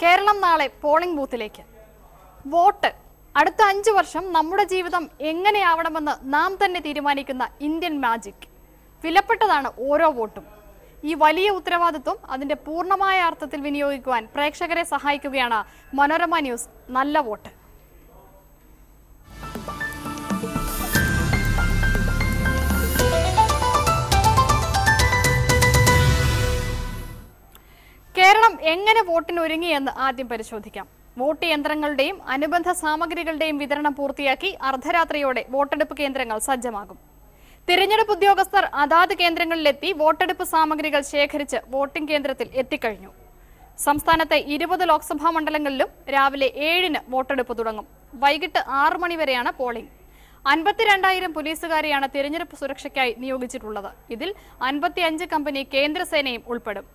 കേരളം നാളെ പോളിംഗ് ബൂത്തിലേക്ക്. വോട്ട് അടുത്ത 5 വർഷം നമ്മുടെ ജീവിതം എങ്ങനെയാവണമെന്ന് നാം തന്നെ തീരുമാനിക്കുന്ന ഇന്ത്യൻ മാജിക്. വിലപ്പെട്ടതാണ് ഓരോ വോട്ടും. ഈ വലിയ ഉത്തരവാദിത്വം അതിന്റെ പൂർണ്ണമായ അർത്ഥത്തിൽ വിനിയോഗിക്കുവാൻ പ്രേക്ഷകരെ സഹായിക്കുകയാണ് മനോരമ ന്യൂസ് നല്ല വോട്ട്. കേരളം എങ്ങനെ വോട്ടിന് ഒരുങ്ങിയെന്ന് ആദ്യം പരിശോധിക്കാം. വോട്ട് യന്ത്രങ്ങളുടെയും അനുബന്ധ സാമഗ്രികളുടെയും വിതരണം പൂർത്തിയാക്കി അർദ്ധരാത്രിയോടെ വോട്ടെടുപ്പ് കേന്ദ്രങ്ങൾ സജ്ജമാകും. തിരഞ്ഞെടുപ്പ് ഉദ്യോഗസ്ഥർ അതാത് കേന്ദ്രങ്ങളിലെത്തി വോട്ടെടുപ്പ് സാമഗ്രികൾ ശേഖരിച്ച് വോട്ടിംഗ് കേന്ദ്രത്തിൽ എത്തിക്കഴിഞ്ഞു. സംസ്ഥാനത്തെ 20 ലോക്സഭാ മണ്ഡലങ്ങളിലും രാവിലെ 7-ന് വോട്ടെടുപ്പ് തുടങ്ങും. വൈകിട്ട് 6 മണി വരെയാണ് പോളിംഗ്. 52,000 പോലീസുകാരെയാണ് തിരഞ്ഞെടുപ്പ് സുരക്ഷയ്ക്കായി നിയോഗിച്ചിട്ടുള്ളത്. ഇതിൽ 55 കമ്പനി കേന്ദ്രസേനയും ഉൾപ്പെടും.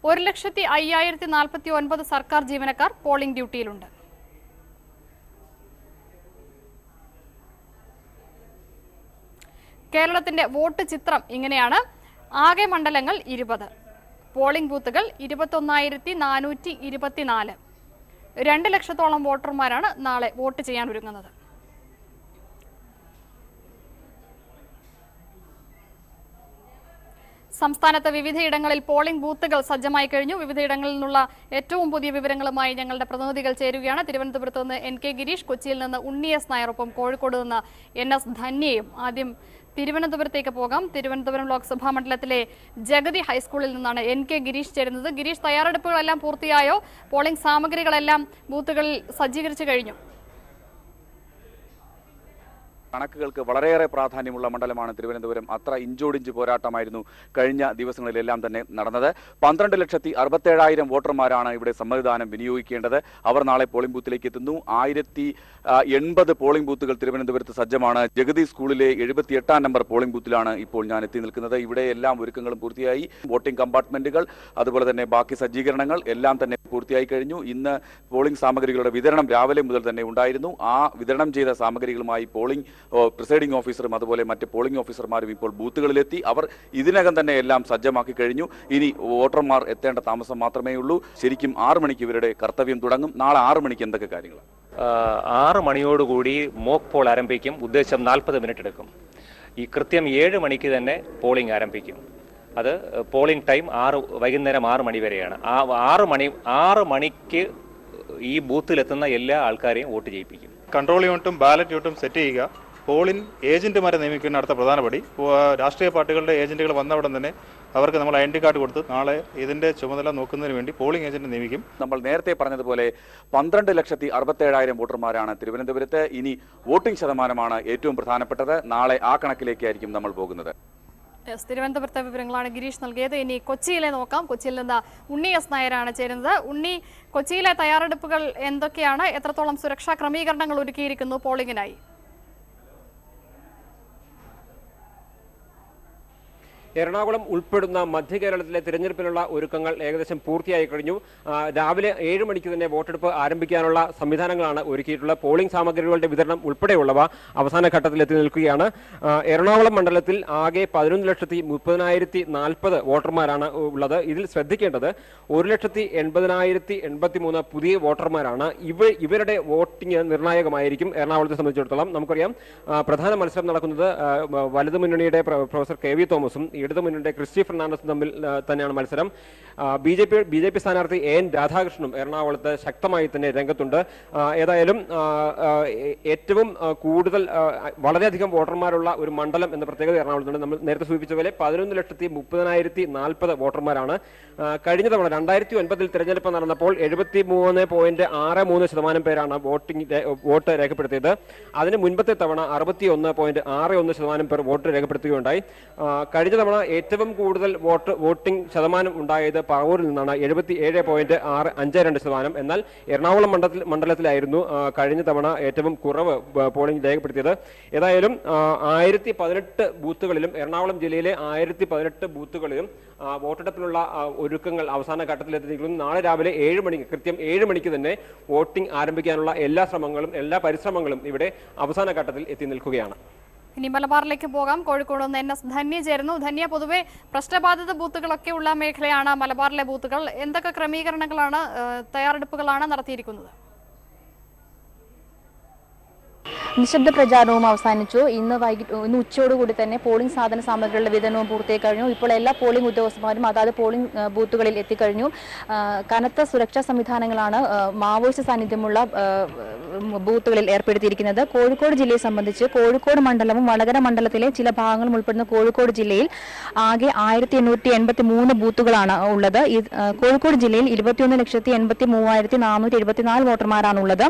1,05,049 സർക്കാർ ജീവനക്കാർ പോളിംഗ് ഡ്യൂട്ടിയിലുണ്ട്. കേരളത്തിന്റെ വോട്ട് ചിത്രം ഇങ്ങനെയാണ്. ആകെ മണ്ഡലങ്ങൾ 20, പോളിംഗ് ബൂത്തുകൾ 21,424. 2 ലക്ഷത്തോളം വോട്ടർമാരാണ് നാളെ വോട്ട് ചെയ്യാൻ ഒരുങ്ങുന്നത്. സംസ്ഥാനത്ത് വിവിധയിടങ്ങളിൽ പോളിംഗ് ബൂത്തുകൾ സജ്ജമായി കഴിഞ്ഞു. വിവിധയിടങ്ങളിൽ നിന്നുള്ള ഏറ്റവും പുതിയ വിവരങ്ങളുമായി ഞങ്ങളുടെ പ്രതിനിധികൾ ചേരുകയാണ്. തിരുവനന്തപുരത്ത് നിന്ന് NK ഗിരീഷ്, കൊച്ചിയിൽ നിന്ന് ഉണ്ണി S നായരൊപ്പം കോഴിക്കോട് നിന്ന് NS ധന്യയും. ആദ്യം തിരുവനന്തപുരത്തേക്ക് പോകാം. തിരുവനന്തപുരം ലോക്സഭാ മണ്ഡലത്തിലെ ജഗതി ഹൈസ്കൂളിൽ നിന്നാണ് NK ഗിരീഷ് ചേരുന്നത്. ഗിരീഷ്, തയ്യാറെടുപ്പുകളെല്ലാം പൂർത്തിയായോ? പോളിംഗ് സാമഗ്രികളെല്ലാം ബൂത്തുകളിൽ സജ്ജീകരിച്ചു കഴിഞ്ഞു? കണക്കുകൾക്ക് വളരെയേറെ പ്രാധാന്യമുള്ള മണ്ഡലമാണ് തിരുവനന്തപുരം. അത്ര ഇഞ്ചോടിഞ്ച് പോരാട്ടമായിരുന്നു കഴിഞ്ഞ ദിവസങ്ങളിലെല്ലാം തന്നെ നടന്നത്. 12,67,000 വോട്ടർമാരാണ് ഇവിടെ സമ്മതിദാനം വിനിയോഗിക്കേണ്ടത്. അവർ നാളെ പോളിംഗ് ബൂത്തിലേക്ക് എത്തുന്നു. 1,080 പോളിംഗ് ബൂത്തുകൾ തിരുവനന്തപുരത്ത് സജ്ജമാണ്. ജഗതി സ്കൂളിലെ 78-ാം നമ്പർ പോളിംഗ് ബൂത്തിലാണ് ഇപ്പോൾ ഞാൻ എത്തി നിൽക്കുന്നത്. ഇവിടെ എല്ലാം ഒരുക്കങ്ങളും പൂർത്തിയായി. വോട്ടിംഗ് കമ്പാർട്ട്മെന്റുകൾ, അതുപോലെ തന്നെ ബാക്കി സജ്ജീകരണങ്ങൾ എല്ലാം തന്നെ പൂർത്തിയായി കഴിഞ്ഞു. ഇന്ന് പോളിംഗ് സാമഗ്രികളുടെ വിതരണം രാവിലെ മുതൽ തന്നെ ഉണ്ടായിരുന്നു. ആ വിതരണം ചെയ്ത സാമഗ്രികളുമായി പോളിംഗ് പ്രിസൈഡിംഗ് ഓഫീസറും അതുപോലെ മറ്റ് പോളിംഗ് ഓഫീസർമാരും ഇപ്പോൾ ബൂത്തുകളിലെത്തി. അവർ ഇതിനകം തന്നെ എല്ലാം സജ്ജമാക്കി കഴിഞ്ഞു. ഇനി വോട്ടർമാർ എത്തേണ്ട താമസം മാത്രമേ ഉള്ളൂ. ശരിക്കും 6 മണിക്ക് ഇവരുടെ കർത്തവ്യം തുടങ്ങും. നാളെ 6 മണിക്ക് എന്തൊക്കെ കാര്യങ്ങൾ? 6 മണിയോടുകൂടി മോക്ക് പോൾ ആരംഭിക്കും. ഉദ്ദേശം 40 മിനിറ്റ് എടുക്കും. ഈ കൃത്യം 7 മണിക്ക് തന്നെ പോളിംഗ് ആരംഭിക്കും. അത് പോളിംഗ് ടൈം വൈകുന്നേരം 6 മണി വരെയാണ്. 6 മണിക്ക് ഈ ബൂത്തിലെത്തുന്ന എല്ലാ ആൾക്കാരെയും വോട്ട് ചെയ്യിപ്പിക്കും. കൺട്രോൾ യൂണിറ്റും ബാലറ്റ് യൂണിറ്റും സെറ്റ് ചെയ്യുക. പോളിംഗ് ഏജന്റുമാരെ നിയമിക്കുന്ന അടുത്ത പ്രധാനപടി. രാഷ്ട്രീയ പാർട്ടികളുടെ ഏജന്റുകൾ വന്ന ഉടൻ തന്നെ അവർക്ക് നമ്മൾ ഐഡന്റി കാർഡ് കൊടുത്ത് നാളെ ഇതിന്റെ ചുമതല നോക്കുന്നതിന് വേണ്ടി പോളിംഗ് ഏജന്റ് നിയമിക്കും. നമ്മൾ നേരത്തെ പറഞ്ഞതുപോലെ 12,67,000 വോട്ടർമാരാണ് തിരുവനന്തപുരത്ത്. ഇനി വോട്ടിംഗ് ശതമാനമാണ് ഏറ്റവും പ്രധാനപ്പെട്ടത്. നാളെ ആ കണക്കിലേക്കായിരിക്കും നമ്മൾ പോകുന്നത്. തിരുവനന്തപുരത്തെ വിവരങ്ങളാണ് ഗിരീഷ് നൽകിയത്. ഇനി കൊച്ചിയിലെ നോക്കാം. കൊച്ചിയിൽ നിന്ന് ഉണ്ണി S നായരാണ് ചേരുന്നത്. ഉണ്ണി, കൊച്ചിയിലെ തയ്യാറെടുപ്പുകൾ എന്തൊക്കെയാണ്? എത്രത്തോളം സുരക്ഷാ ക്രമീകരണങ്ങൾ ഒരുക്കിയിരിക്കുന്നു പോളിംഗിനായി? എറണാകുളം ഉൾപ്പെടുന്ന മധ്യ കേരളത്തിലെ തിരഞ്ഞെടുപ്പിനുള്ള ഒരുക്കങ്ങൾ ഏകദേശം പൂർത്തിയായി കഴിഞ്ഞു. രാവിലെ 7 മണിക്ക് തന്നെ വോട്ടെടുപ്പ് ആരംഭിക്കാനുള്ള സംവിധാനങ്ങളാണ് ഒരുക്കിയിട്ടുള്ളത്. പോളിംഗ് സാമഗ്രികളുടെ വിതരണം ഉൾപ്പെടെയുള്ളവ അവസാന ഘട്ടത്തിലെത്തി നിൽക്കുകയാണ്. എറണാകുളം മണ്ഡലത്തിൽ ആകെ 11,30,040 വോട്ടർമാരാണ് ഉള്ളത്. ഇതിൽ ശ്രദ്ധിക്കേണ്ടത് 1,80,083 പുതിയ വോട്ടർമാരാണ്. ഇവരുടെ വോട്ടിംഗ് നിർണായകമായിരിക്കും എറണാകുളത്തെ സംബന്ധിച്ചിടത്തോളം. നമുക്കറിയാം, പ്രധാന മത്സരം നടക്കുന്നത് വലതു മുന്നണിയുടെ പ്രൊഫസർ KV തോമസും ഇടതു മുന്നണിയുടെ ക്രിസ്റ്റി ഫെർണാണ്ടസും തമ്മിൽ തന്നെയാണ് മത്സരം. BJP സ്ഥാനാർത്ഥി AN രാധാകൃഷ്ണനും എറണാകുളത്ത് ശക്തമായി തന്നെ രംഗത്തുണ്ട്. ഏതായാലും ഏറ്റവും കൂടുതൽ വളരെയധികം വോട്ടർമാരുള്ള ഒരു മണ്ഡലം എന്ന പ്രത്യേകത എറണാകുളത്തുണ്ട്. നമ്മൾ നേരത്തെ സൂചിപ്പിച്ച പോലെ 11,30,040 വോട്ടർമാരാണ്. കഴിഞ്ഞ തവണ 2009 തിരഞ്ഞെടുപ്പ് നടന്നപ്പോൾ 73.63% പേരാണ് വോട്ട് രേഖപ്പെടുത്തിയത്. അതിന് മുൻപത്തെ തവണ 61.61% പേർ വോട്ട് രേഖപ്പെടുത്തുകയുണ്ടായി. കഴിഞ്ഞ തവണ ഏറ്റവും കൂടുതൽ വോട്ടിംഗ് ശതമാനം ഉണ്ടായത് പറവൂരിൽ നിന്നാണ്, 77.652%. എന്നാൽ എറണാകുളം മണ്ഡലത്തിലായിരുന്നു കഴിഞ്ഞ തവണ ഏറ്റവും കുറവ് പോളിംഗ് രേഖപ്പെടുത്തിയത്. ഏതായാലും 1018 ബൂത്തുകളിലും എറണാകുളം ജില്ലയിലെ 1018 ബൂത്തുകളിലും വോട്ടെടുപ്പിനുള്ള ഒരുക്കങ്ങൾ അവസാന ഘട്ടത്തിലെത്തിയിരിക്കുന്നു. നാളെ രാവിലെ 7 മണിക്ക്, കൃത്യം 7 മണിക്ക് തന്നെ വോട്ടിംഗ് ആരംഭിക്കാനുള്ള എല്ലാ പരിശ്രമങ്ങളും ഇവിടെ അവസാന ഘട്ടത്തിൽ എത്തി നിൽക്കുകയാണ്. ഇനി മലബാറിലേക്ക് പോകാം. കോഴിക്കോട് നിന്ന് NS ധന്യ ചേരുന്നു. ധന്യ, പൊതുവെ പ്രശ്നബാധിത ബൂത്തുകളൊക്കെ ഉള്ള മേഖലയാണ് മലബാറിലെ ബൂത്തുകൾ. എന്തൊക്കെ ക്രമീകരണങ്ങളാണ്, തയ്യാറെടുപ്പുകളാണ് നടത്തിയിരിക്കുന്നത്? നിശബ്ദ പ്രചാരണവും അവസാനിച്ചു. ഇന്ന് ഉച്ചയോടുകൂടി തന്നെ പോളിംഗ് സാധന സാമഗ്രികളുടെ വിതരണവും പൂർത്തിയായി കഴിഞ്ഞു. ഇപ്പോൾ എല്ലാ പോളിംഗ് ഉദ്യോഗസ്ഥന്മാരും അതാത് പോളിംഗ് ബൂത്തുകളിൽ എത്തിക്കഴിഞ്ഞു. കനത്ത സുരക്ഷാ സംവിധാനങ്ങളാണ് മാവോയിസ്റ്റ് സാന്നിധ്യമുള്ള ബൂത്തുകളിൽ ഏർപ്പെടുത്തിയിരിക്കുന്നത്. കോഴിക്കോട് ജില്ലയെ സംബന്ധിച്ച് കോഴിക്കോട് മണ്ഡലവും വടകര മണ്ഡലത്തിലെ ചില ഭാഗങ്ങളും ഉൾപ്പെടുന്ന കോഴിക്കോട് ജില്ലയിൽ ആകെ 1883 ബൂത്തുകളാണ് ഉള്ളത്. കോഴിക്കോട് ജില്ലയിൽ 21,83,474 വോട്ടർമാരാണ് ഉള്ളത്.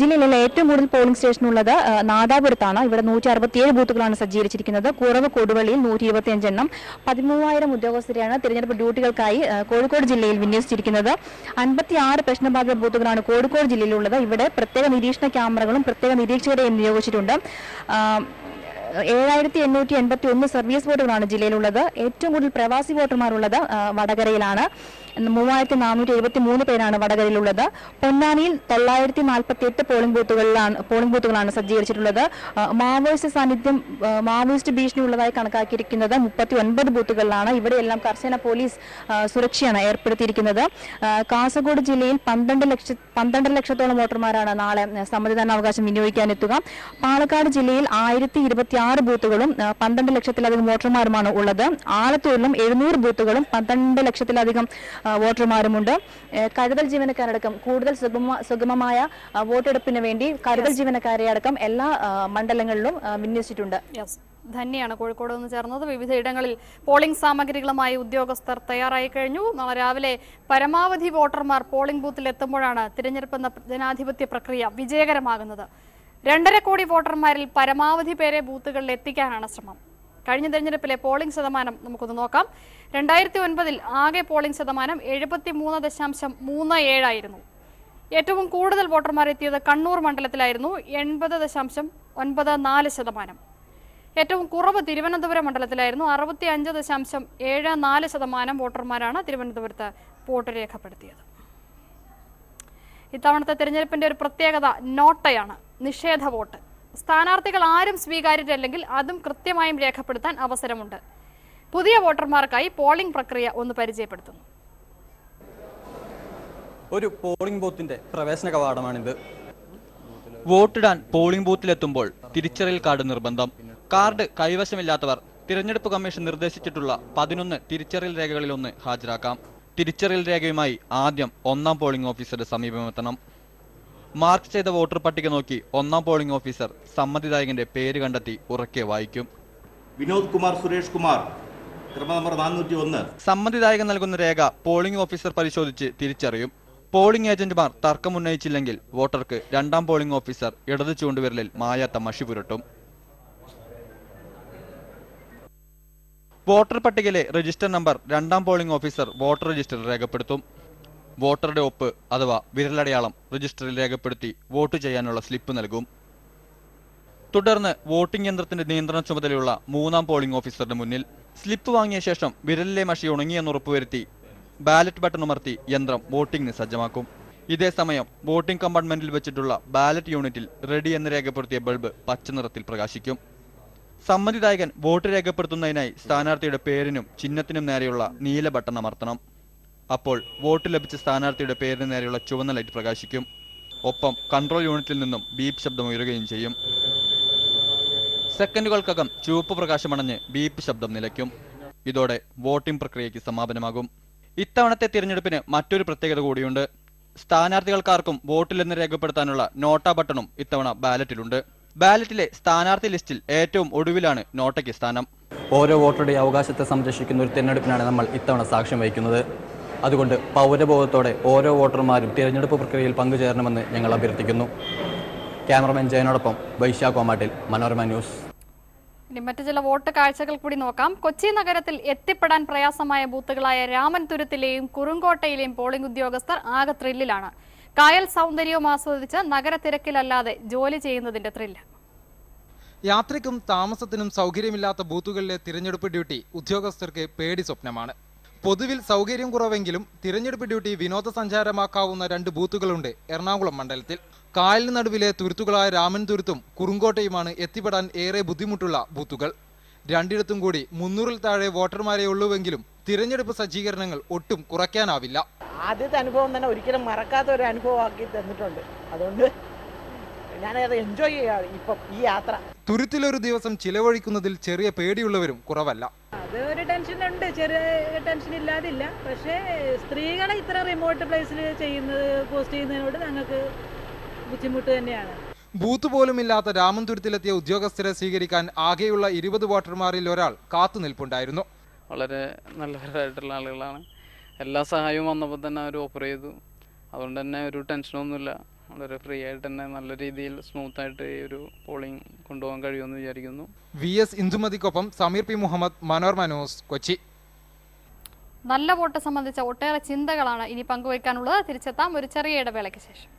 ജില്ലയിലെ ഏറ്റവും കൂടുതൽ പോളിംഗ് സ്റ്റേഷൻ ഉള്ളത് നാദാപുരത്താണ്. ഇവിടെ 167 ബൂത്തുകളാണ് സജ്ജീകരിച്ചിരിക്കുന്നത്. കുറവ് കൊടുവള്ളിയിൽ 125 എണ്ണം. 13,000 ഉദ്യോഗസ്ഥരെയാണ് തിരഞ്ഞെടുപ്പ് ഡ്യൂട്ടികൾക്കായി കോഴിക്കോട് ജില്ലയിൽ വിന്യസിച്ചിരിക്കുന്നത്. 56 പ്രശ്നബാധിത ബൂത്തുകളാണ് കോഴിക്കോട് ജില്ലയിലുള്ളത്. ഇവിടെ പ്രത്യേക നിരീക്ഷണ ക്യാമറകളും പ്രത്യേക നിരീക്ഷകരെയും നിയോഗിച്ചിട്ടുണ്ട്. 7,881 സർവീസ് വോട്ടുകളാണ് ജില്ലയിലുള്ളത്. ഏറ്റവും കൂടുതൽ പ്രവാസി വോട്ടർമാരുള്ളത് വടകരയിലാണ്. 3,473 പേരാണ് വടകരയിലുള്ളത്. പൊന്നാനിയിൽ 948 പോളിംഗ് ബൂത്തുകളാണ് സജ്ജീകരിച്ചിട്ടുള്ളത്. മാവോയിസ്റ്റ് ഭീഷണി ഉള്ളതായി കണക്കാക്കിയിരിക്കുന്നത് 39 ബൂത്തുകളിലാണ്. ഇവിടെയെല്ലാം കർശന പോലീസ് സുരക്ഷയാണ് ഏർപ്പെടുത്തിയിരിക്കുന്നത്. കാസർഗോഡ് ജില്ലയിൽ 12 ലക്ഷത്തോളം വോട്ടർമാരാണ് നാളെ സമ്മതിദാനാവകാശം വിനിയോഗിക്കാനെത്തുക. പാലക്കാട് ജില്ലയിൽ 1026 ബൂത്തുകളും 12 ലക്ഷത്തിലധികം വോട്ടർമാരുമാണ് ഉള്ളത്. ആലത്തൂരിലും 700 ബൂത്തുകളും 12 ലക്ഷത്തിലധികം വോട്ടർമാരുമുണ്ട്. കരുതൽ ജീവനക്കാരടക്കം കൂടുതൽ സുഗമമായ വോട്ടെടുപ്പിന് വേണ്ടി കരുതൽ ജീവനക്കാരെ അടക്കം എല്ലാ മണ്ഡലങ്ങളിലും വിന്യസിച്ചിട്ടുണ്ട്. ധന്യാണ് കോഴിക്കോട് നിന്ന് ചേർന്നത്. വിവിധ ഇടങ്ങളിൽ പോളിംഗ് സാമഗ്രികളുമായി ഉദ്യോഗസ്ഥർ തയ്യാറായി കഴിഞ്ഞു. നാളെ രാവിലെ പരമാവധി വോട്ടർമാർ പോളിംഗ് ബൂത്തിൽ എത്തുമ്പോഴാണ് തിരഞ്ഞെടുപ്പ് എന്ന ജനാധിപത്യ പ്രക്രിയ വിജയകരമാകുന്നത്. 2.5 കോടി വോട്ടർമാരിൽ പരമാവധി പേരെ ബൂത്തുകളിൽ എത്തിക്കാനാണ് ശ്രമം. കഴിഞ്ഞ തെരഞ്ഞെടുപ്പിലെ പോളിംഗ് ശതമാനം നമുക്കൊന്ന് നോക്കാം. 2009 ആകെ പോളിംഗ് ശതമാനം 73.37 ആയിരുന്നു. ഏറ്റവും കൂടുതൽ വോട്ടർമാർ എത്തിയത് കണ്ണൂർ മണ്ഡലത്തിലായിരുന്നു, 80.94%. ഏറ്റവും കുറവ് തിരുവനന്തപുരം മണ്ഡലത്തിലായിരുന്നു, 65.74% വോട്ടർമാരാണ് തിരുവനന്തപുരത്ത് വോട്ട് രേഖപ്പെടുത്തിയത്. ഇത്തവണത്തെ തിരഞ്ഞെടുപ്പിന്റെ ഒരു പ്രത്യേകത നോട്ടയാണ്, നിഷേധ വോട്ട്. സ്ഥാനാർത്ഥികൾ ആരും സ്വീകാര്യരല്ലെങ്കിൽ അതും കൃത്യമായും രേഖപ്പെടുത്താൻ അവസരമുണ്ട്. പുതിയ വോട്ടർമാർക്കായി പോളിംഗ് പ്രക്രിയ ഒന്ന് പരിചയപ്പെടുത്തുന്നു. ഒരു പോളിംഗ് ബൂത്തിന്റെ പ്രവേശന കവാടമാണിത്. വോട്ടിടാൻ പോളിംഗ് ബൂത്തിലെത്തുമ്പോൾ തിരിച്ചറിയൽ കാർഡ് നിർബന്ധം. കാർഡ് കൈവശമില്ലാത്തവർ തിരഞ്ഞെടുപ്പ് കമ്മീഷൻ നിർദ്ദേശിച്ചിട്ടുള്ള 11 തിരിച്ചറിയൽ രേഖകളിലൊന്ന് ഹാജരാക്കാം. തിരിച്ചറിയൽ രേഖയുമായി ആദ്യം 1-ാം പോളിംഗ് ഓഫീസറുടെ സമീപമെത്തണം. മാർക്ക് ചെയ്ത വോട്ടർ പട്ടിക നോക്കി 1-ാം പോളിംഗ് ഓഫീസർ സമ്മതിദായകന്റെ പേര് കണ്ടെത്തി ഉറക്കെ വായിക്കും. വിനോദ് കുമാർ സുരേഷ് കുമാർ, ക്രമ നമ്പർ 401. സമ്മതിദായകൻ നൽകുന്ന രേഖ പോളിംഗ് ഓഫീസർ പരിശോധിച്ച് തിരിച്ചറിയും. പോളിംഗ് ഏജന്റുമാർ തർക്കമുന്നയിച്ചില്ലെങ്കിൽ വോട്ടർക്ക് 2-ാം പോളിംഗ് ഓഫീസർ ഇടത് ചൂണ്ടുവിരലിൽ മായാത്ത മഷി പുരട്ടും. വോട്ടർ പട്ടികയിലെ register number 2-ാം polling officer voter രജിസ്റ്ററിൽ രേഖപ്പെടുത്തും. വോട്ടറുടെ ഒപ്പ് അഥവാ വിരലടയാളം രജിസ്റ്ററിൽ രേഖപ്പെടുത്തി വോട്ട് ചെയ്യാനുള്ള സ്ലിപ്പ് നൽകും. തുടർന്ന് വോട്ടിംഗ് യന്ത്രത്തിന്റെ നിയന്ത്രണ ചുമതലയുള്ള 3-ാം പോളിംഗ് ഓഫീസറുടെ മുന്നിൽ സ്ലിപ്പ് വാങ്ങിയ ശേഷം വിരലിലെ മഷി ഉണങ്ങിയെന്ന് ഉറപ്പുവരുത്തി ബാലറ്റ് ബട്ടൺ അമർത്തി യന്ത്രം വോട്ടിംഗിന് സജ്ജമാക്കും. ഇതേ സമയം വോട്ടിംഗ് കമ്പാർട്ട്മെന്റിൽ വെച്ചിട്ടുള്ള ബാലറ്റ് യൂണിറ്റിൽ റെഡി എന്ന് രേഖപ്പെടുത്തിയ ബൾബ് പച്ച നിറത്തിൽ പ്രകാശിക്കും. സമ്മതിദായകൻ വോട്ട് രേഖപ്പെടുത്തുന്നതിനായി സ്ഥാനാർത്ഥിയുടെ പേരിനും ചിഹ്നത്തിനും നേരെയുള്ള നീല ബട്ടൺ അമർത്തണം. അപ്പോൾ വോട്ട് ലഭിച്ച സ്ഥാനാർത്ഥിയുടെ പേരിന് നേരെയുള്ള ചുവന്ന ലൈറ്റ് പ്രകാശിക്കും. ഒപ്പം കൺട്രോൾ യൂണിറ്റിൽ നിന്നും ബീപ്പ് ശബ്ദം ഉയരുകയും ചെയ്യും. സെക്കൻഡുകൾക്കകം ചുവപ്പ് പ്രകാശമണഞ്ഞ് ബീപ്പ് ശബ്ദം നിലയ്ക്കും. ഇതോടെ വോട്ടിംഗ് പ്രക്രിയയ്ക്ക് സമാപനമാകും. ഇത്തവണത്തെ തിരഞ്ഞെടുപ്പിന് മറ്റൊരു പ്രത്യേകത കൂടിയുണ്ട്. സ്ഥാനാർത്ഥികൾക്കാർക്കും വോട്ടിലെന്ന് രേഖപ്പെടുത്താനുള്ള നോട്ട ബട്ടണും ഇത്തവണ ബാലറ്റിലുണ്ട്. ബാലറ്റിലെ സ്ഥാനാർത്ഥി ലിസ്റ്റിൽ ഏറ്റവും ഒടുവിലാണ് നോട്ടയ്ക്ക് സ്ഥാനം. ഓരോ വോട്ടറുടെ അവകാശത്തെ സംരക്ഷിക്കുന്ന ഒരു തിരഞ്ഞെടുപ്പിനാണ് നമ്മൾ ഇത്തവണ സാക്ഷ്യം വഹിക്കുന്നത്. അതുകൊണ്ട് പൗരബോധത്തോടെ ഓരോ വോട്ടർമാരും തിരഞ്ഞെടുപ്പ് പ്രക്രിയയിൽ പങ്കുചേരണമെന്ന് ഞങ്ങൾ അഭ്യർത്ഥിക്കുന്നു. ക്യാമറമാൻ ജയനോടൊപ്പം വൈശാഖ് കോമാട്ടിൽ, മനോരമ ന്യൂസ്. ഇനി മറ്റു ചില വോട്ട് കാഴ്ചകൾ കൂടി നോക്കാം. കൊച്ചി നഗരത്തിൽ എത്തിപ്പെടാൻ പ്രയാസമായ ബൂത്തുകളായ രാമൻതുരത്തിലെയും കുറുങ്കോട്ടയിലെയും പോളിംഗ് ഉദ്യോഗസ്ഥർ ആകെ ത്രില്ലിലാണ്. കായൽ സൗന്ദര്യവും ആസ്വദിച്ച് നഗര തിരക്കിലല്ലാതെ ജോലി ചെയ്യുന്നതിന്റെ ത്രില്ല്. യാത്രയ്ക്കും താമസത്തിനും സൗകര്യമില്ലാത്ത ബൂത്തുകളിലെ തിരഞ്ഞെടുപ്പ് ഡ്യൂട്ടി ഉദ്യോഗസ്ഥർക്ക് പേടി സ്വപ്നമാണ്. പൊതുവിൽ സൗകര്യം കുറവെങ്കിലും തിരഞ്ഞെടുപ്പ് ഡ്യൂട്ടി വിനോദസഞ്ചാരമാക്കാവുന്ന 2 ബൂത്തുകളുണ്ട് എറണാകുളം മണ്ഡലത്തിൽ. കായലിന് നടുവിലെ തുരുത്തുകളായ രാമൻ തുരുത്തും കുറുങ്കോട്ടയുമാണ് എത്തിപ്പെടാൻ ഏറെ ബുദ്ധിമുട്ടുള്ള ബൂത്തുകൾ. രണ്ടിടത്തും കൂടി 300-ൽ താഴെ വോട്ടർമാരെ ഉള്ളുവെങ്കിലും തിരഞ്ഞെടുപ്പ് സജ്ജീകരണങ്ങൾ ഒട്ടും കുറയ്ക്കാനാവില്ല. ആദ്യത്തെ അനുഭവം തന്നെ ഒരിക്കലും മറക്കാത്ത ഒരു അനുഭവമാക്കി തന്നിട്ടുണ്ട്. അതുകൊണ്ട് ഞാനത് എൻജോയ് ചെയ്യാം ഇപ്പം ഈ യാത്ര. തുരുത്തിലൊരു ദിവസം ചിലവഴിക്കുന്നതിൽ ചെറിയ പേടിയുള്ളവരും കുറവല്ല. അത് ഒരു ടെൻഷനുണ്ട്, ചെറിയ ടെൻഷൻ ഇല്ലാതില്ല. പക്ഷേ സ്ത്രീകളെ ഇത്ര റിമോട്ട് പ്ലേസിൽ പോസ്റ്റ് ചെയ്യുന്നതിനോട് ഞങ്ങൾക്ക് ബുദ്ധിമുട്ട് തന്നെയാണ്. ബൂത്ത് പോലുമില്ലാത്ത രാമൻതുരത്തിലെത്തിയ ഉദ്യോഗസ്ഥരെ സ്വീകരിക്കാൻ ആകെയുള്ള 20 വോട്ടർമാരിൽ ഒരാൾ കാത്തുനിൽപ്പുണ്ടായിരുന്നു. വളരെ നല്ലവരായിട്ടുള്ള ആളുകളാണ്. എല്ലാ സഹായവും വന്നപ്പോൾ തന്നെ അവർ ഓഫർ ചെയ്തു. അതുകൊണ്ട് തന്നെ ഒരു ടെൻഷനൊന്നുമില്ല. വളരെ ഫ്രീ ആയിട്ട് തന്നെ നല്ല രീതിയിൽ സ്മൂത്തായിട്ട് ഈ ഒരു പോളിംഗ് കൊണ്ടുപോകാൻ കഴിയുമെന്ന് വിചാരിക്കുന്നു. VS ഇന്ദുമതിക്കൊപ്പം സമീർ പി മുഹമ്മദ്, മനോരമ ന്യൂസ്, കൊച്ചി. നല്ല വോട്ട് സംബന്ധിച്ച ഒട്ടേറെ ചിന്തകളാണ് ഇനി പങ്കുവയ്ക്കാനുള്ളത്. തിരിച്ചെത്താം ഒരു ചെറിയ ഇടവേളയ്ക്ക് ശേഷം.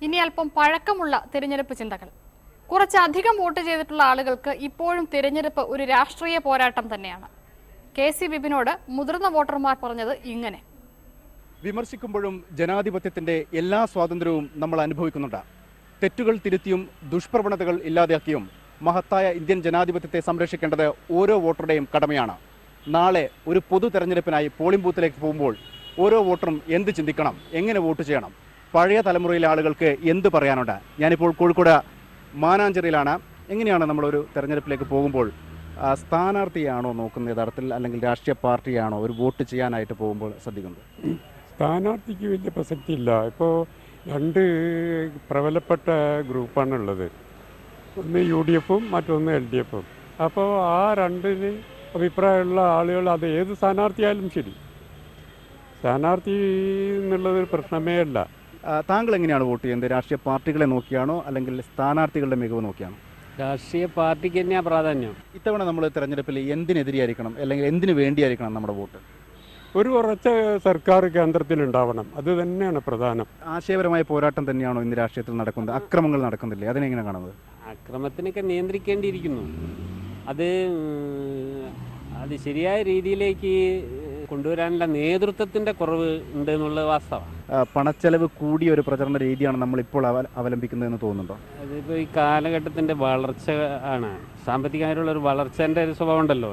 ഇനി അല്പം പഴക്കമുള്ള തിരഞ്ഞെടുപ്പ് ചിന്തകൾ. കുറച്ചധികം വോട്ട് ചെയ്തിട്ടുള്ള ആളുകൾക്ക് ഇപ്പോഴും തിരഞ്ഞെടുപ്പ് ഒരു രാഷ്ട്രീയ പോരാട്ടം തന്നെയാണ്. KC ബിബിനോട് മുതിർന്ന വോട്ടർമാർ പറഞ്ഞത് ഇങ്ങനെ: വിമർശിക്കുമ്പോഴും ജനാധിപത്യത്തിന്റെ എല്ലാ സ്വാതന്ത്ര്യവും നമ്മൾ അനുഭവിക്കുന്നുണ്ട്. തെറ്റുകൾ തിരുത്തിയും ദുഷ്പ്രവണതകൾ ഇല്ലാതാക്കിയും മഹത്തായ ഇന്ത്യൻ ജനാധിപത്യത്തെ സംരക്ഷിക്കേണ്ടത് ഓരോ വോട്ടറുടെയും കടമയാണ്. നാളെ ഒരു പൊതു തെരഞ്ഞെടുപ്പിനായി പോളിംഗ് ബൂത്തിലേക്ക് പോകുമ്പോൾ ഓരോ വോട്ടറും എന്ത് ചിന്തിക്കണം, എങ്ങനെ വോട്ട് ചെയ്യണം, പഴയ തലമുറയിലെ ആളുകൾക്ക് എന്ത് പറയാനുണ്ട്? ഞാനിപ്പോൾ കോഴിക്കോട് മാനാഞ്ചേരിയിലാണ്. എങ്ങനെയാണ് നമ്മളൊരു തെരഞ്ഞെടുപ്പിലേക്ക് പോകുമ്പോൾ സ്ഥാനാർത്ഥിയാണോ നോക്കുന്നത് യഥാർത്ഥത്തിൽ, അല്ലെങ്കിൽ രാഷ്ട്രീയ പാർട്ടിയാണോ ഒരു വോട്ട് ചെയ്യാനായിട്ട് പോകുമ്പോൾ ശ്രദ്ധിക്കുന്നത്? സ്ഥാനാർത്ഥിക്ക് വലിയ പ്രസക്തിയില്ല. ഇപ്പോൾ 2 പ്രബലപ്പെട്ട ഗ്രൂപ്പാണുള്ളത്. ഒന്ന് UDF-ഉം മറ്റൊന്ന് LDF-ഉം. അപ്പോൾ ആ 2 അഭിപ്രായമുള്ള ആളുകൾ അത് ഏത് സ്ഥാനാർത്ഥിയായാലും ശരി, സ്ഥാനാർത്ഥി എന്നുള്ളതൊരു പ്രശ്നമേ അല്ല. താങ്കൾ എങ്ങനെയാണ് വോട്ട് ചെയ്യുന്നത്? രാഷ്ട്രീയ പാർട്ടികളെ നോക്കിയാണോ അല്ലെങ്കിൽ സ്ഥാനാർത്ഥികളുടെ മികവ് നോക്കിയാണോ? രാഷ്ട്രീയ പാർട്ടിക്ക് തന്നെയാണ് പ്രാധാന്യം. ഇത്തവണ നമ്മൾ തെരഞ്ഞെടുപ്പിൽ എന്തിനെതിരെയായിരിക്കണം അല്ലെങ്കിൽ എന്തിനു വേണ്ടിയായിരിക്കണം നമ്മുടെ വോട്ട്? ഒരു ഉറച്ച സർക്കാർ കേന്ദ്രത്തിലുണ്ടാവണം, അത് തന്നെയാണ് പ്രധാനം. ആശയപരമായ പോരാട്ടം തന്നെയാണോ ഇന്ന് രാഷ്ട്രീയത്തിൽ നടക്കുന്നത്? അക്രമങ്ങൾ നടക്കുന്നില്ലേ? അതിനെങ്ങനെ കാണുന്നത്? അക്രമത്തിനൊക്കെ നിയന്ത്രിക്കേണ്ടിയിരിക്കുന്നു. അത് ശരിയായ രീതിയിലേക്ക് കൊണ്ടുവരാനുള്ള നേതൃത്വത്തിന്റെ കുറവ് ഉണ്ട് എന്നുള്ളത് വാസ്തവമാണ്. പണച്ചെലവ് കൂടിയ ഒരു പ്രചരണ രീതിയാണ് നമ്മൾ ഇപ്പോൾ അവലംബിക്കുന്നതെന്ന് തോന്നുന്നുണ്ടോ? അതിപ്പോൾ ഈ കാലഘട്ടത്തിന്റെ വളർച്ച ആണ്. സാമ്പത്തികമായിട്ടുള്ള ഒരു വളർച്ചേൻ്റെ ഒരു സ്വഭാവം ഉണ്ടല്ലോ.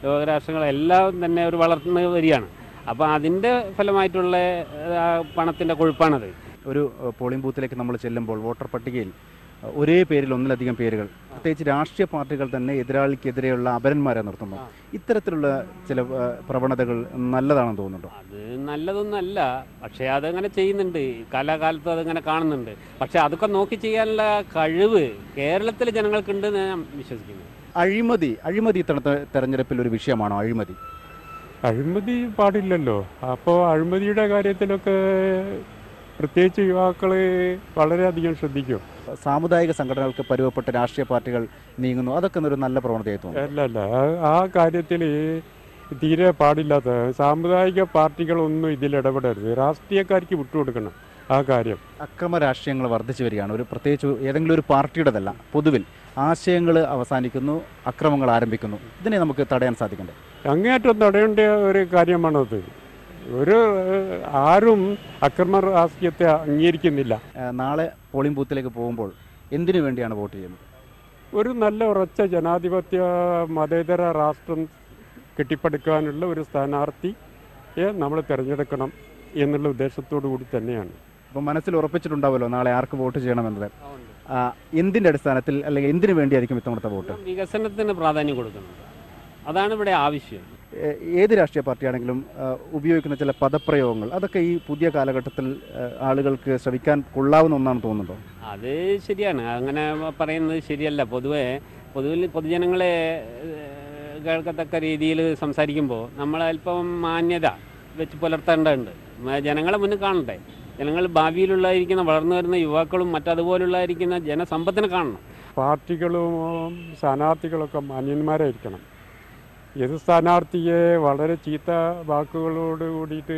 ലോകരാഷ്ട്രങ്ങളെല്ലാം തന്നെ ഒരു വളർന്നു വരികയാണ്. അപ്പോൾ അതിൻ്റെ ഫലമായിട്ടുള്ള പണത്തിൻ്റെ കൊഴുപ്പാണത്. ഒരു പോളിംഗ് ബൂത്തിലേക്ക് നമ്മൾ ചെല്ലുമ്പോൾ വോട്ടർ പട്ടികയിൽ ഒരേ പേരിൽ ഒന്നിലധികം പേരുകൾ, പ്രത്യേകിച്ച് രാഷ്ട്രീയ പാർട്ടികൾ തന്നെ എതിരാളിക്കെതിരെയുള്ള അപരന്മാരെ നിർത്തുന്നു. ഇത്തരത്തിലുള്ള ചില പ്രവണതകൾ നല്ലതാണെന്ന് തോന്നുന്നുണ്ടോ? അത് നല്ലതൊന്നല്ല, പക്ഷേ അതങ്ങനെ ചെയ്യുന്നുണ്ട്. കാലാകാലത്ത് അതങ്ങനെ കാണുന്നുണ്ട്. പക്ഷേ അതൊക്കെ നോക്കി ചെയ്യാനുള്ള കഴിവ് കേരളത്തിലെ ജനങ്ങൾക്കുണ്ടെന്ന് ഞാൻ വിശ്വസിക്കുന്നു. അഴിമതി ഇത്തവണത്തെ തെരഞ്ഞെടുപ്പിൽ ഒരു വിഷയമാണോ? അഴിമതി പാടില്ലല്ലോ. അപ്പോൾ അഴിമതിയുടെ കാര്യത്തിലൊക്കെ പ്രത്യേകിച്ച് യുവാക്കൾ വളരെയധികം ശ്രദ്ധിക്കും. സാമുദായിക സംഘടനകൾക്ക് പരുവപ്പെട്ട രാഷ്ട്രീയ പാർട്ടികൾ നീങ്ങുന്നു, അതൊക്കെ ഒരു നല്ല പ്രവണതയായി തോന്നുന്നു. അല്ല, ആ കാര്യത്തിൽ തീരെ പാടില്ലാത്ത സാമുദായിക പാർട്ടികളൊന്നും ഇതിൽ ഇടപെടരുത്. രാഷ്ട്രീയക്കാർക്ക് വിട്ടുകൊടുക്കണം ആ കാര്യം. അക്രമ രാഷ്ട്രീയങ്ങൾ വർദ്ധിച്ചു വരികയാണ്. ഒരു പ്രത്യേകിച്ച് ഏതെങ്കിലും ഒരു പാർട്ടിയുടേതല്ല, പൊതുവിൽ ആശയങ്ങൾ അവസാനിക്കുന്നു, അക്രമങ്ങൾ ആരംഭിക്കുന്നു. ഇതിനെ നമുക്ക് തടയാൻ സാധിക്കണ്ടേ? അങ്ങേയറ്റം തടയേണ്ട ഒരു കാര്യമാണത്. ആരും അക്രമ രാഷ്ട്രീയത്തെ അംഗീകരിക്കുന്നില്ല. നാളെ പോളിംഗ് ബൂത്തിലേക്ക് പോകുമ്പോൾ എന്തിനു വേണ്ടിയാണ് വോട്ട് ചെയ്യുന്നത്? ഒരു നല്ല ഉറച്ച ജനാധിപത്യ മതേതര രാഷ്ട്രം കെട്ടിപ്പടുക്കാനുള്ള ഒരു സ്ഥാനാർത്ഥിയെ നമ്മൾ തിരഞ്ഞെടുക്കണം എന്നുള്ള ഉദ്ദേശത്തോടു കൂടി തന്നെയാണ്. അപ്പോൾ മനസ്സിൽ ഉറപ്പിച്ചിട്ടുണ്ടാവുമല്ലോ നാളെ ആർക്ക് വോട്ട് ചെയ്യണമെന്നത്. എന്തിൻ്റെ അടിസ്ഥാനത്തിൽ അല്ലെങ്കിൽ എന്തിനു വേണ്ടിയായിരിക്കും ഇത്തവണത്തെ വോട്ട്? വികസനത്തിന് പ്രാധാന്യം കൊടുക്കുന്നത്, അതാണ് ഇവിടെ ആവശ്യം. ഏത് രാഷ്ട്രീയ പാർട്ടിയാണെങ്കിലും ഉപയോഗിക്കുന്ന ചില പദപ്രയോഗങ്ങൾ, അതൊക്കെ ഈ പുതിയ കാലഘട്ടത്തിൽ ആളുകൾക്ക് ശ്രവിക്കാൻ കൊള്ളാവുന്ന ഒന്നാണെന്ന് തോന്നുന്നുണ്ടോ? അത് ശരിയാണ്, അങ്ങനെ പറയുന്നത് ശരിയല്ല. പൊതുവിൽ പൊതുജനങ്ങളെ കേൾക്കത്തക്ക രീതിയിൽ സംസാരിക്കുമ്പോൾ നമ്മൾ അല്പം മാന്യത വെച്ച് പുലർത്തേണ്ടതുണ്ട്. ജനങ്ങളെ മുന്നിൽ കാണണ്ടേ. ജനങ്ങൾ ഭാവിയിലുള്ളതായിരിക്കുന്ന വളർന്നു വരുന്ന യുവാക്കളും മറ്റതുപോലുള്ളതായിരിക്കുന്ന ജനസമ്പത്തിനെ കാണണം. പാർട്ടികളും സ്ഥാനാർത്ഥികളൊക്കെ മാന്യന്മാരായിരിക്കണം. എതിർ സ്ഥാനാർത്ഥിയെ വളരെ ചീത്ത വാക്കുകളോട് കൂടിയിട്ട്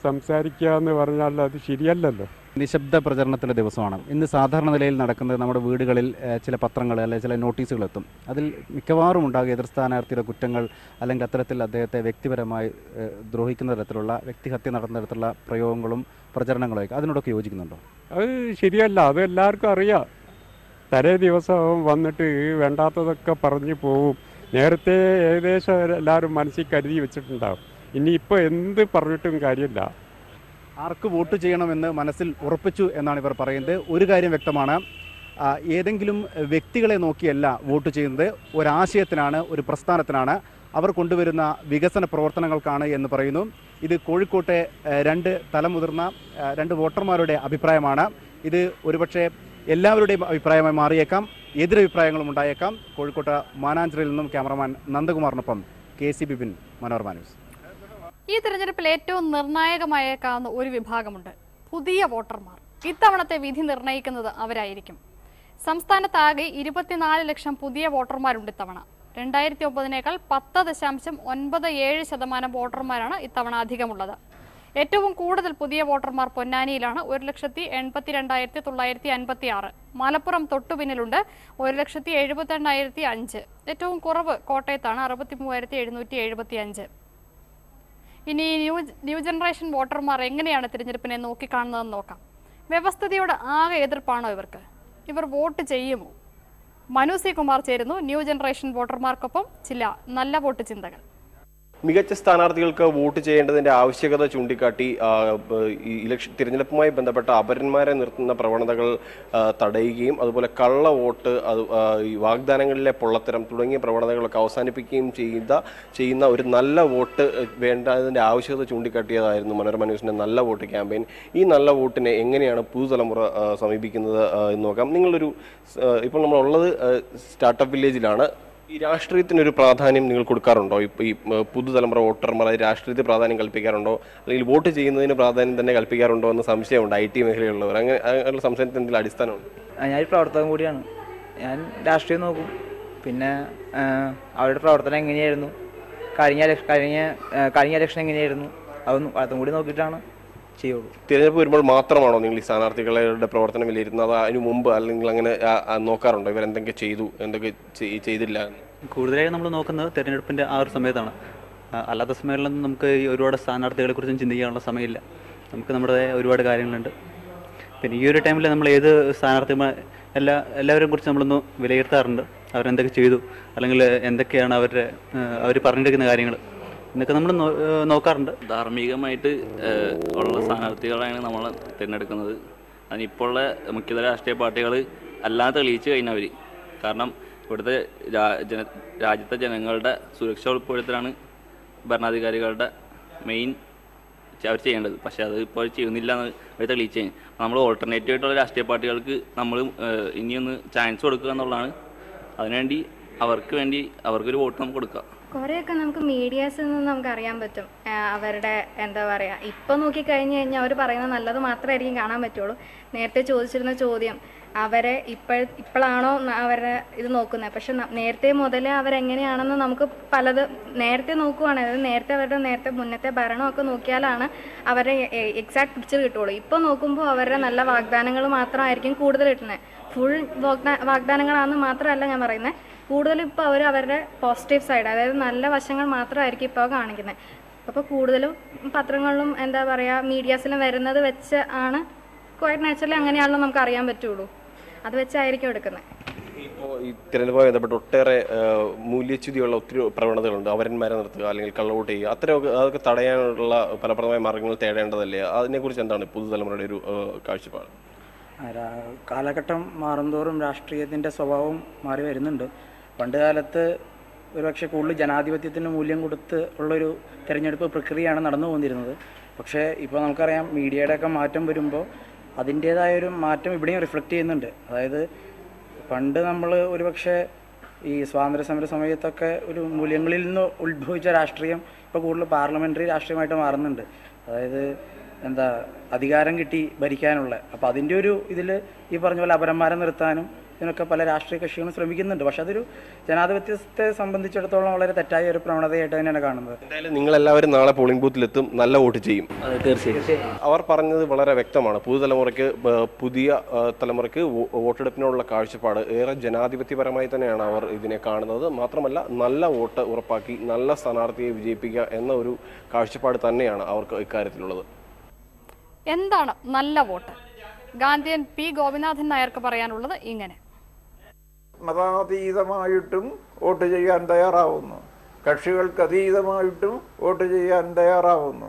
സംസാരിക്കുക എന്ന് പറഞ്ഞാൽ അത് ശരിയല്ലല്ലോ. നിശബ്ദ പ്രചരണത്തിൻ്റെ ദിവസമാണ് ഇന്ന്. സാധാരണ നിലയിൽ നടക്കുന്നത് നമ്മുടെ വീടുകളിൽ ചില പത്രങ്ങൾ അല്ലെങ്കിൽ ചില നോട്ടീസുകൾ എത്തും. അതിൽ മിക്കവാറും ഉണ്ടാകുക എതിർ സ്ഥാനാർത്ഥിയുടെ കുറ്റങ്ങൾ അല്ലെങ്കിൽ അത്തരത്തിൽ അദ്ദേഹത്തെ വ്യക്തിപരമായി ദ്രോഹിക്കുന്ന തരത്തിലുള്ള വ്യക്തിഹത്യ നടന്ന തരത്തിലുള്ള പ്രയോഗങ്ങളും പ്രചരണങ്ങളൊക്കെ. അതിനോടൊക്കെ യോജിക്കുന്നുണ്ടോ? അത് ശരിയല്ല, അത് എല്ലാവർക്കും അറിയാം. തലേ ദിവസം വന്നിട്ട് വേണ്ടാത്തതൊക്കെ പറഞ്ഞു പോവും. നേരത്തെ ഏകദേശം എല്ലാവരും മനസ്സിൽ കരുതി വെച്ചിട്ടുണ്ടാവും. ഇനിയിപ്പോൾ എന്ത് പറഞ്ഞിട്ടും കാര്യമില്ല. ആർക്ക് വോട്ട് ചെയ്യണമെന്ന് മനസ്സിൽ ഉറപ്പിച്ചു എന്നാണ് ഇവർ പറയുന്നത്. ഒരു കാര്യം വ്യക്തമാണ്, ഏതെങ്കിലും വ്യക്തികളെ നോക്കിയല്ല വോട്ട് ചെയ്യുന്നത്, ഒരാശയത്തിനാണ്, ഒരു പ്രസ്ഥാനത്തിനാണ്, അവർ കൊണ്ടുവരുന്ന വികസന പ്രവർത്തനങ്ങൾക്കാണ് എന്ന് പറയുന്നു. ഇത് കോഴിക്കോട്ടെ തലമുതിർന്ന രണ്ട് വോട്ടർമാരുടെ അഭിപ്രായമാണ്. ഇത് ഒരുപക്ഷെ എല്ലാവരുടെയും അഭിപ്രായമായി മാറിയേക്കാം, എതിരഭിപ്രായങ്ങളും ഉണ്ടായേക്കാം. കോഴിക്കോട്ട് മാനാഞ്ചിറയിൽ നിന്നും ക്യാമറമാൻ നന്ദകുമാറിനൊപ്പം KC ബിപിൻ, മനോരമ ന്യൂസ്. ഈ തെരഞ്ഞെടുപ്പിൽ ഏറ്റവും നിർണായകമായേക്കാവുന്ന ഒരു വിഭാഗമുണ്ട്, പുതിയ വോട്ടർമാർ. ഇത്തവണത്തെ വിധി നിർണ്ണയിക്കുന്നത് അവരായിരിക്കും. സംസ്ഥാനത്താകെ 24 ലക്ഷം പുതിയ വോട്ടർമാരുണ്ട് ഇത്തവണ. 2009-നേക്കാൾ 10.97% വോട്ടർമാരാണ് ഇത്തവണ അധികമുള്ളത്. ഏറ്റവും കൂടുതൽ പുതിയ വോട്ടർമാർ പൊന്നാനിയിലാണ്, 1,82,956. മലപ്പുറം തൊട്ടുപിന്നിലുണ്ട്, 1,72,500. ഏറ്റവും കുറവ് കോട്ടയത്താണ്, 63,775. ഇനി ന്യൂ ജനറേഷൻ വോട്ടർമാർ എങ്ങനെയാണ് തിരഞ്ഞെടുപ്പിനെ നോക്കിക്കാണുന്നതെന്ന് നോക്കാം. വ്യവസ്ഥിതിയോട് ആകെ എതിർപ്പാണോ ഇവർക്ക്? ഇവർ വോട്ട് ചെയ്യുമോ? മനു സി കുമാർ ചേരുന്നു ന്യൂ ജനറേഷൻ വോട്ടർമാർക്കൊപ്പം ചില നല്ല വോട്ട് ചിന്തകൾ. മികച്ച സ്ഥാനാർത്ഥികൾക്ക് വോട്ട് ചെയ്യേണ്ടതിന്റെ ആവശ്യകത ചൂണ്ടിക്കാട്ടി തിരഞ്ഞെടുപ്പുമായി ബന്ധപ്പെട്ട അപരന്മാരെ നിർത്തുന്ന പ്രവണതകൾ തടയുകയും അതുപോലെ കള്ള വോട്ട്, ഈ വാഗ്ദാനങ്ങളിലെ പൊള്ളത്തരം തുടങ്ങിയ പ്രവണതകളൊക്കെ അവസാനിപ്പിക്കുകയും ചെയ്യുന്ന ഒരു നല്ല വോട്ട് വേണ്ടതിന്റെ ആവശ്യകത ചൂണ്ടിക്കാട്ടിയതായിരുന്നു മനോരമ ന്യൂസിന്റെ നല്ല വോട്ട് ക്യാമ്പയിൻ. ഈ നല്ല വോട്ടിനെ എങ്ങനെയാണ് പുതുതലമുറ സമീപിക്കുന്നത് എന്ന് നോക്കാം. ഇപ്പോൾ നമ്മളുള്ളത് സ്റ്റാർട്ടപ്പ് വില്ലേജിലാണ്. ഈ രാഷ്ട്രീയത്തിനൊരു പ്രാധാന്യം നിങ്ങൾ കൊടുക്കാറുണ്ടോ? ഇപ്പോൾ ഈ പുതുതലമുറ വോട്ടർമാർ രാഷ്ട്രീയത്തിൽ പ്രാധാന്യം കൽപ്പിക്കാറുണ്ടോ, അല്ലെങ്കിൽ വോട്ട് ചെയ്യുന്നതിന് പ്രാധാന്യം തന്നെ കൽപ്പിക്കാറുണ്ടോ എന്ന് സംശയമുണ്ട് IT മേഖലയുള്ളവർ. അങ്ങനെ സംശയത്തിന് എന്തെങ്കിലും അടിസ്ഥാനമുണ്ട്? ഞാൻ പ്രവർത്തകൻ കൂടിയാണ്. ഞാൻ രാഷ്ട്രീയം നോക്കും. പിന്നെ അവരുടെ പ്രവർത്തനം എങ്ങനെയായിരുന്നു, കഴിഞ്ഞ ഇലക്ഷൻ എങ്ങനെയായിരുന്നു, അതും കൂടി നോക്കിയിട്ടാണ് ചെയ്യുള്ളൂ. തിരഞ്ഞെടുപ്പ് വരുമ്പോൾ മാത്രമാണോ നിങ്ങൾ ഈ സ്ഥാനാർത്ഥികളുടെ പ്രവർത്തനം വിലയിരുത്തുന്നത്? അതിന് മുമ്പ് അല്ലെങ്കിൽ അങ്ങനെ നോക്കാറുണ്ടോ ഇവരെന്തൊക്കെ ചെയ്തു, എന്തൊക്കെ ചെയ്തില്ല? കൂടുതലായി നമ്മൾ നോക്കുന്നത് തിരഞ്ഞെടുപ്പിൻ്റെ ആ ഒരു സമയത്താണ്. അല്ലാത്ത സമയങ്ങളിലൊന്നും നമുക്ക് ഈ ഒരുപാട് സ്ഥാനാർത്ഥികളെ കുറിച്ചും ചിന്തിക്കാനുള്ള സമയമില്ല. നമുക്ക് നമ്മുടെ ഒരുപാട് കാര്യങ്ങളുണ്ട്. പിന്നെ ഈ ഒരു ടൈമിൽ നമ്മൾ ഏത് എല്ലാവരെയും കുറിച്ച് നമ്മളൊന്ന് വിലയിരുത്താറുണ്ട്. അവരെന്തൊക്കെ ചെയ്തു, അല്ലെങ്കിൽ എന്തൊക്കെയാണ് അവർ പറഞ്ഞിരിക്കുന്ന കാര്യങ്ങൾ എന്നൊക്കെ നമ്മൾ നോക്കാറുണ്ട്. ധാർമ്മികമായിട്ട് ഉള്ള സ്ഥാനാർത്ഥികളാണ് നമ്മൾ തിരഞ്ഞെടുക്കുന്നത്. അതിനിപ്പോഴുള്ള മുഖ്യതര രാഷ്ട്രീയ പാർട്ടികൾ അല്ലാതെ തെളിയിച്ച് കഴിഞ്ഞവർ. കാരണം ഇവിടുത്തെ രാജ്യത്തെ ജനങ്ങളുടെ സുരക്ഷ ഉൾപ്പെടുത്തലാണ് ഭരണാധികാരികളുടെ മെയിൻ അവർ ചെയ്യേണ്ടത്. പക്ഷേ അത് ഇപ്പോൾ ചെയ്യുന്നില്ല എന്ന് അവർ തെളിയിച്ച് നമ്മൾ ഓൾട്ടർനേറ്റീവ് ആയിട്ടുള്ള രാഷ്ട്രീയ പാർട്ടികൾക്ക് നമ്മൾ ഇനിയൊന്ന് ചാൻസ് കൊടുക്കുക എന്നുള്ളതാണ്. അതിനുവേണ്ടി അവർക്കൊരു വോട്ട് നമുക്ക് കൊടുക്കുക. കുറേയൊക്കെ നമുക്ക് മീഡിയാസിൽ നിന്ന് നമുക്ക് അറിയാൻ പറ്റും അവരുടെ എന്താ പറയുക. ഇപ്പം നോക്കിക്കഴിഞ്ഞ് കഴിഞ്ഞാൽ അവർ പറയുന്നത് നല്ലത് മാത്രമായിരിക്കും കാണാൻ പറ്റുള്ളൂ. നേരത്തെ ചോദിച്ചിരുന്ന ചോദ്യം, അവരെ ഇപ്പോഴാണോ അവരുടെ ഇത് നോക്കുന്നത്? പക്ഷെ നേരത്തെ മുതലേ അവരെങ്ങനെയാണെന്ന് നമുക്ക് നേരത്തെ നോക്കുവാണ്. അതായത് അവരുടെ മുന്നത്തെ ഭരണമൊക്കെ നോക്കിയാലാണ് അവരെ എക്സാക്ട് പിക്ചർ കിട്ടുള്ളൂ. ഇപ്പോൾ നോക്കുമ്പോൾ അവരുടെ നല്ല വാഗ്ദാനങ്ങൾ മാത്രമായിരിക്കും കൂടുതൽ കിട്ടുന്നത്. ഫുൾ വാഗ്ദാനങ്ങളാണെന്ന് മാത്രമല്ല ഞാൻ പറയുന്നത്. കൂടുതലും ഇപ്പോൾ അവരുടെ പോസിറ്റീവ് സൈഡ്, അതായത് നല്ല വശങ്ങൾ മാത്രമായിരിക്കും ഇപ്പോൾ കാണിക്കുന്നത്. അപ്പോൾ കൂടുതലും പത്രങ്ങളിലും എന്താ പറയുക മീഡിയാസിലും വരുന്നത് വെച്ച് ആണ് ക്വയറ്റ് നാച്ചുറലി അങ്ങനെയാണല്ലോ നമുക്ക് അറിയാൻ പറ്റുള്ളൂ. അത് വെച്ചായിരിക്കും എടുക്കുന്നത്. ഇപ്പോൾ ഈ തിരഞ്ഞെടുപ്പുമായി ബന്ധപ്പെട്ട് ഒട്ടേറെ മൂല്യച്യുതിയുള്ള ഒത്തിരി പ്രവണതകളുണ്ട്. അവരന്മാരെ നിർത്തുക അല്ലെങ്കിൽ കള്ളവോട്ട് ചെയ്യുക, അതൊക്കെ തടയാനുള്ള ഫലപ്രദമായ മാർഗ്ഗങ്ങൾ തേടേണ്ടതല്ലേ? അതിനെക്കുറിച്ച് എന്താണ് പുതുതലമുറയുടെ ഒരു കാഴ്ചപ്പാട്? കാലഘട്ടം മാറുന്തോറും രാഷ്ട്രീയത്തിൻ്റെ സ്വഭാവം മാറി വരുന്നുണ്ട്. പണ്ട് കാലത്ത് ഒരുപക്ഷെ കൂടുതൽ ജനാധിപത്യത്തിന് മൂല്യം കൊടുത്ത് ഉള്ളൊരു തിരഞ്ഞെടുപ്പ് പ്രക്രിയയാണ് നടന്നു പോന്നിരുന്നത്. പക്ഷേ ഇപ്പോൾ നമുക്കറിയാം മീഡിയയുടെയൊക്കെ മാറ്റം വരുമ്പോൾ അതിൻ്റേതായൊരു മാറ്റം ഇവിടെയും റിഫ്ലക്റ്റ് ചെയ്യുന്നുണ്ട്. അതായത് പണ്ട് നമ്മൾ ഒരുപക്ഷെ ഈ സ്വാതന്ത്ര്യ സമര സമയത്തൊക്കെ ഒരു മൂല്യങ്ങളിൽ നിന്ന് ഉത്ഭവിച്ച രാഷ്ട്രീയം ഇപ്പോൾ കൂടുതൽ പാർലമെൻ്ററി രാഷ്ട്രീയമായിട്ട് മാറുന്നുണ്ട്. അതായത് അധികാരം കിട്ടി ഭരിക്കാനുള്ള. അപ്പോൾ അതിൻ്റെ ഒരു ഇതിൽ ഈ പറഞ്ഞ പോലെ അപരന്മാരെ നിർത്താനും ഇതിനൊക്കെ പല രാഷ്ട്രീയ കക്ഷികളും ശ്രമിക്കുന്നുണ്ട്. പക്ഷെ അതൊരു ജനാധിപത്യത്തെ സംബന്ധിച്ചിടത്തോളം വളരെ തെറ്റായ ഒരു പ്രവണതയായിട്ട് തന്നെയാണ് കാണുന്നത്. എന്തായാലും നിങ്ങളെല്ലാവരും നാളെ പോളിംഗ് ബൂത്തിലെത്തും, നല്ല വോട്ട് ചെയ്യും. തീർച്ചയായും അവർ പറഞ്ഞത് വളരെ വ്യക്തമാണ്. പുതിയ തലമുറയ്ക്ക് വോട്ടെടുപ്പിനുള്ള കാഴ്ചപ്പാട് ഏറെ ജനാധിപത്യപരമായി തന്നെയാണ് അവർ ഇതിനെ കാണുന്നത്. മാത്രമല്ല നല്ല വോട്ട് ഉറപ്പാക്കി നല്ല സ്ഥാനാർത്ഥിയെ വിജയിപ്പിക്കുക എന്ന ഒരു കാഴ്ചപ്പാട് തന്നെയാണ് അവർക്ക് ഇക്കാര്യത്തിലുള്ളത്. എന്താണ് നല്ല വോട്ട്? ഗാന്ധിയൻ പി ഗോപിനാഥൻ നായർക്ക് പറയാനുള്ളത് ഇങ്ങനെ: മതാതീതമായിട്ടും വോട്ട് ചെയ്യാൻ തയ്യാറാവുന്നു, കക്ഷികൾക്ക് അതീതമായിട്ടും വോട്ട് ചെയ്യാൻ തയ്യാറാവുന്നു,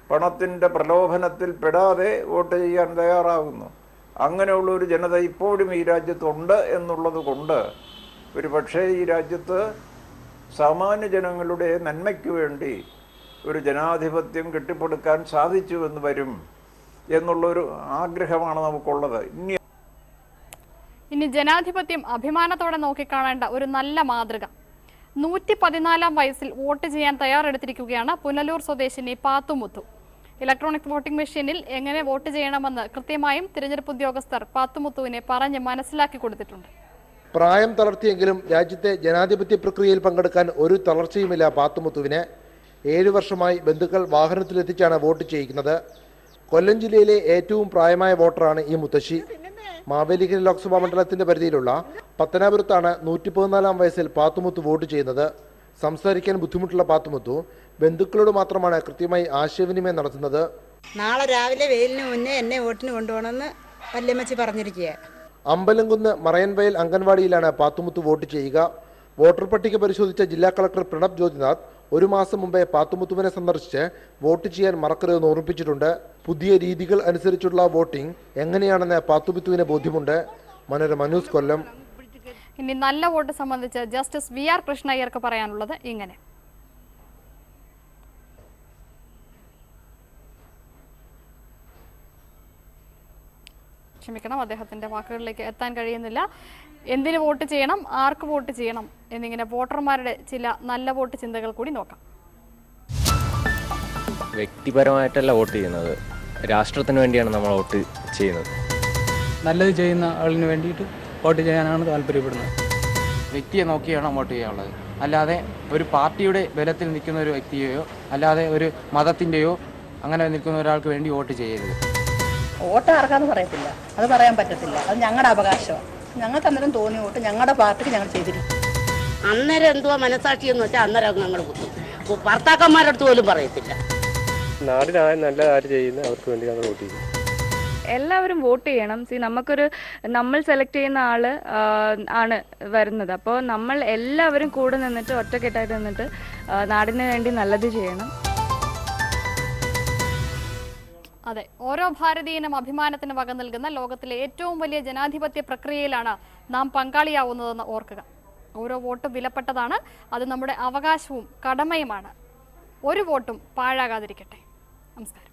പണത്തിൻ്റെ പ്രലോഭനത്തിൽ പെടാതെ വോട്ട് ചെയ്യാൻ തയ്യാറാകുന്നു. അങ്ങനെയുള്ള ഒരു ജനത ഇപ്പോഴും ഈ രാജ്യത്തുണ്ട് എന്നുള്ളത് കൊണ്ട് ഒരു പക്ഷേ ഈ രാജ്യത്ത് സാമാന്യ ജനങ്ങളുടെ നന്മയ്ക്ക് വേണ്ടി ഒരു ജനാധിപത്യം കെട്ടിപ്പടുക്കാൻ സാധിച്ചുവെന്ന് വരും എന്നുള്ളൊരു ആഗ്രഹമാണ് നമുക്കുള്ളത്. ഇനി ജനാധിപത്യം അഭിമാനത്തോടെ നോക്കിക്കാണേണ്ട ഒരു നല്ല മാതൃക. 114-ാം വയസ്സിൽ വോട്ട് ചെയ്യാൻ തയ്യാറെടുത്തിരിക്കുകയാണ് പുനലൂർ സ്വദേശിനി പാത്തുമുത്തു. ഇലക്ട്രോണിക് വോട്ടിംഗ് മെഷീനിൽ എങ്ങനെ വോട്ട് ചെയ്യണമെന്ന് കൃത്യമായും തിരഞ്ഞെടുപ്പ് ഉദ്യോഗസ്ഥർ പാത്തുമുത്തുവിനെ പറഞ്ഞ് മനസ്സിലാക്കി കൊടുത്തിട്ടുണ്ട്. പ്രായം തളർത്തിയെങ്കിലും രാജ്യത്തെ ജനാധിപത്യ പ്രക്രിയയിൽ പങ്കെടുക്കാൻ ഒരു തളർച്ചയുമില്ല പാത്തുമുത്തുവിന്. 7 വർഷമായി ബന്ധുക്കൾ വാഹനത്തിലെത്തിച്ചാണ് വോട്ട് ചെയ്യിക്കുന്നത്. കൊല്ലം ജില്ലയിലെ ഏറ്റവും പ്രായമായ വോട്ടറാണ് ഈ മുത്തശ്ശി. മാവേലിക്കര ലോക്സഭാ മണ്ഡലത്തിന്റെ പരിധിയിലുള്ള പത്തനാപുരത്താണ് 114-ാം വയസ്സിൽ പാത്തുമുത്തു വോട്ട് ചെയ്യുന്നത്. സംസാരിക്കാൻ ബുദ്ധിമുട്ടുള്ള പാത്തുമുത്തു ബന്ധുക്കളോട് മാത്രമാണ് കൃത്യമായി ആശയവിനിമയം നടത്തുന്നത്. നാളെ രാവിലെ വെയിലിന് മുന്നേ എന്നെ വോട്ടിന് കൊണ്ടുപോകണമെന്ന് വല്യമ്മച്ചി പറഞ്ഞിരിക്കുക. അമ്പലംകുന്ന് മറയൻവയൽ അംഗൻവാടിയിലാണ് പാത്തുമുത്തു വോട്ട് ചെയ്യുക. വോട്ടർ പട്ടിക പരിശോധിച്ച ജില്ലാ കളക്ടർ പ്രണബ് ജ്യോതിനാഥ് 1 മാസം മുമ്പേ പാത്തുമുത്തുവിനെ സന്ദർശിച്ച് വോട്ട് ചെയ്യാൻ മറക്കരുതെന്ന് ഓർമ്മിപ്പിച്ചിട്ടുണ്ട്. പുതിയ രീതികൾ അനുസരിച്ചുള്ള വോട്ടിംഗ് എങ്ങനെയാണെന്ന് പാത്തുമുത്തുവിന് ബോധ്യമുണ്ട്. മനോരമ ന്യൂസ്, കൊല്ലം. ഇനി നല്ല വോട്ട് സംബന്ധിച്ച് ജസ്റ്റിസ് വി ആർ കൃഷ്ണയ്യർക്ക് പറയാനുള്ളത് ഇങ്ങനെ: ക്ഷമിക്കണം, അദ്ദേഹത്തിന്റെ വാക്കുകളിലേക്ക് എത്താൻ കഴിയുന്നില്ല. എന്തിന് വോട്ട് ചെയ്യണം, ആർക്ക് വോട്ട് ചെയ്യണം എന്നിങ്ങനെ വോട്ടർമാരുടെ ചില നല്ല വോട്ട് ചിന്തകൾ കൂടി നോക്കാം. വ്യക്തിപരമായിട്ടല്ല വോട്ട് ചെയ്യുന്നത്, രാഷ്ട്രത്തിന് വേണ്ടിയാണ് നമ്മൾ വോട്ട് ചെയ്യുന്നത്. നല്ലത് ചെയ്യുന്ന ആളിന് വേണ്ടിയിട്ട് വോട്ട് ചെയ്യാനാണ് താല്പര്യപ്പെടുന്നത്. വ്യക്തിയെ നോക്കിയാണ് വോട്ട് ചെയ്യാനുള്ളത്. അല്ലാതെ ഒരു പാർട്ടിയുടെ ബലത്തിൽ നിൽക്കുന്ന ഒരു വ്യക്തിയെയോ അല്ലാതെ ഒരു മതത്തിൻ്റെയോ അങ്ങനെ നിൽക്കുന്ന ഒരാൾക്ക് വേണ്ടി വോട്ട് ചെയ്യരുത്. വോട്ട് ആർക്കാന്ന് പറയത്തില്ല, അത് പറയാൻ പറ്റത്തില്ല. അത് ഞങ്ങളുടെ അവകാശമാണ്. ഞങ്ങൾക്ക് അന്നേരം തോന്നിയ വോട്ട് ഞങ്ങളുടെ പാർട്ടിക്ക് ഞങ്ങൾ ചെയ്തിരിക്കും. അന്നേരം എന്തുവാ മനസാക്ഷി എന്ന് വെച്ചാൽ അന്നേരം ഞങ്ങൾ കുത്തും. ഭർത്താക്കന്മാരുടെ അടുത്ത് പോലും പറയത്തില്ല. നാടിനായ നല്ല കാര്യം ചെയ്യുന്ന അവർക്ക് വേണ്ടി ഞങ്ങൾ വോട്ട് ചെയ്യും. എല്ലാവരും വോട്ട് ചെയ്യണം. നമ്മൾ സെലക്ട് ചെയ്യുന്ന ആള് ആണ് വരുന്നത്. അപ്പോൾ നമ്മൾ എല്ലാവരും കൂടെ നിന്നിട്ട് ഒറ്റക്കെട്ടായിട്ട് നിന്നിട്ട് നാടിന് വേണ്ടി നല്ലത് ചെയ്യണം. അതെ, ഓരോ ഭാരതീയനും അഭിമാനത്തിന് വക നൽകുന്ന ലോകത്തിലെ ഏറ്റവും വലിയ ജനാധിപത്യ പ്രക്രിയയിലാണ് നാം പങ്കാളിയാവുന്നതെന്ന് ഓർക്കുക. ഓരോ വോട്ടും വിലപ്പെട്ടതാണ്. അത് നമ്മുടെ അവകാശവും കടമയുമാണ്. ഒരു വോട്ടും പാഴാകാതിരിക്കട്ടെ. നമസ്കാരം.